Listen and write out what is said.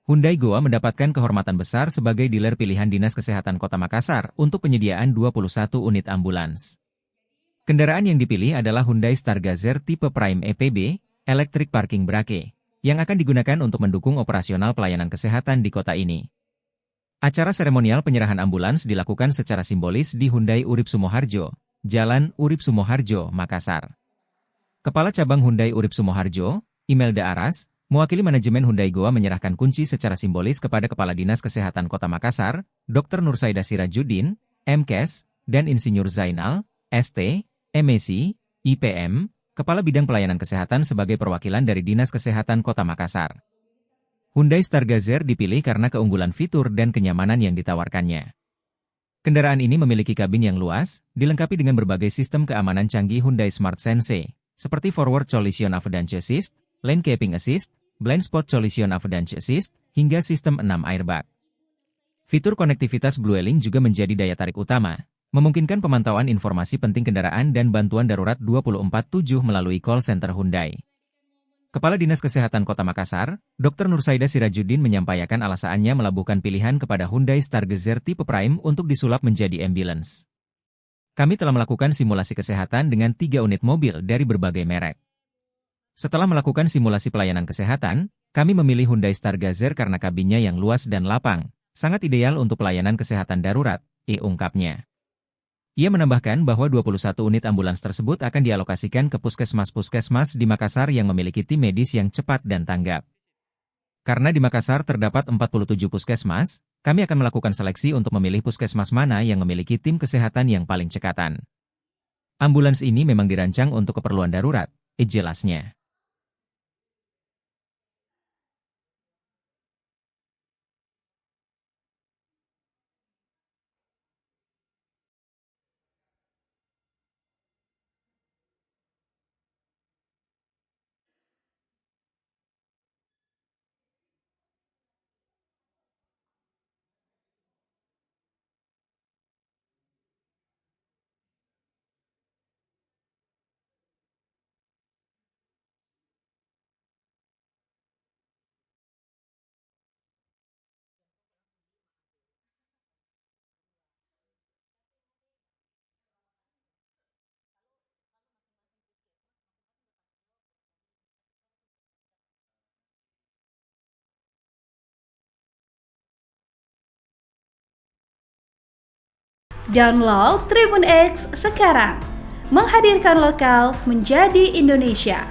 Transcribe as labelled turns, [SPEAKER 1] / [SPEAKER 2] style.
[SPEAKER 1] Hyundai Goa mendapatkan kehormatan besar sebagai dealer pilihan Dinas Kesehatan Kota Makassar untuk penyediaan 21 unit ambulans. Kendaraan yang dipilih adalah Hyundai Stargazer tipe Prime EPB, Electric Parking Brake, yang akan digunakan untuk mendukung operasional pelayanan kesehatan di kota ini. Acara seremonial penyerahan ambulans dilakukan secara simbolis di Hyundai Urip Sumoharjo, Jalan Urip Sumoharjo, Makassar. Kepala Cabang Hyundai Urip Sumoharjo, Imelda Aras, mewakili manajemen Hyundai Goa menyerahkan kunci secara simbolis kepada Kepala Dinas Kesehatan Kota Makassar, Dr. Nursaida Sirajuddin, MKes, dan Insinyur Zainal, ST, MEC, IPM, Kepala Bidang Pelayanan Kesehatan sebagai perwakilan dari Dinas Kesehatan Kota Makassar. Hyundai Stargazer dipilih karena keunggulan fitur dan kenyamanan yang ditawarkannya. Kendaraan ini memiliki kabin yang luas, dilengkapi dengan berbagai sistem keamanan canggih Hyundai Smart Sense, seperti Forward Collision Avoidance Assist, Lane Keeping Assist, Blind Spot Collision Avoidance Assist, hingga sistem 6 airbag. Fitur konektivitas Blueling juga menjadi daya tarik utama, memungkinkan pemantauan informasi penting kendaraan dan bantuan darurat 24/7 melalui call center Hyundai. Kepala Dinas Kesehatan Kota Makassar, Dr. Nursaida Sirajuddin menyampaikan alasannya melabuhkan pilihan kepada Hyundai Stargazer tipe Prime untuk disulap menjadi ambulans. Kami telah melakukan simulasi kesehatan dengan 3 unit mobil dari berbagai merek. Setelah melakukan simulasi pelayanan kesehatan, kami memilih Hyundai Stargazer karena kabinnya yang luas dan lapang, sangat ideal untuk pelayanan kesehatan darurat, ungkapnya. Ia menambahkan bahwa 21 unit ambulans tersebut akan dialokasikan ke puskesmas-puskesmas di Makassar yang memiliki tim medis yang cepat dan tanggap. Karena di Makassar terdapat 47 puskesmas, kami akan melakukan seleksi untuk memilih puskesmas mana yang memiliki tim kesehatan yang paling cekatan. Ambulans ini memang dirancang untuk keperluan darurat, jelasnya.
[SPEAKER 2] Download Tribun X sekarang, menghadirkan lokal menjadi Indonesia.